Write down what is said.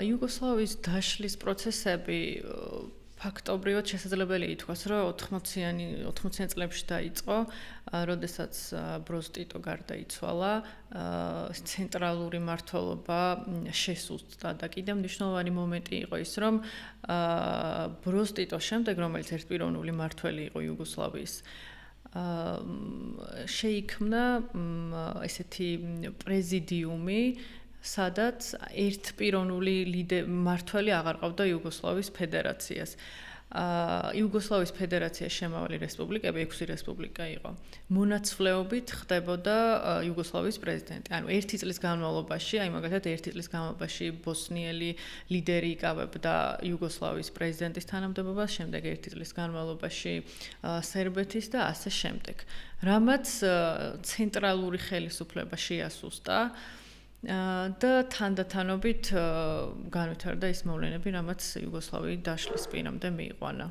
იუგოსლავიის დაშლის პროცესები ფაქტობრივად შესაძლებელია ითქვას, რომ 80-იან წლებში დაიწყო, როდესაც ბროს ტიტო გარდაიცვალა, ცენტრალური მმართველობა შესუსტდა და კიდევ მნიშვნელოვანი მომენტი იყო ის, რომ ბროს ტიტოს შემდეგ, რომელიც ერთპიროვნული მმართველი იყო იუგოსლავიის, შეიქმნა ესეთი პრეზიდიუმი, სადაც ერთპიროვნული მმართველი აღარ ყავდა იუგოსლავიის ფედერაციას. იუგოსლავიის ფედერაციის შემავალი რესპუბლიკები 6 რესპუბლიკა იყო. მონაცვლეობით ხდებოდა იუგოსლავიის პრეზიდენტი. ანუ 1 წლის განმავლობაში, აი მაგალითად 1 წლის განმავლობაში ბოსნიელი ლიდერი იკავებდა იუგოსლავიის პრეზიდენტის თანამდებობას, შემდეგ 1 წლის განმავლობაში სერბეთის და ასე შემდეგ. რამაც ცენტრალური ხელისუფლება შეასუსტა და თანდათანობით განვითარდა ის მოვლენები, რამაც იუგოსლავიის დაშლის პირამდე მიიყვანა.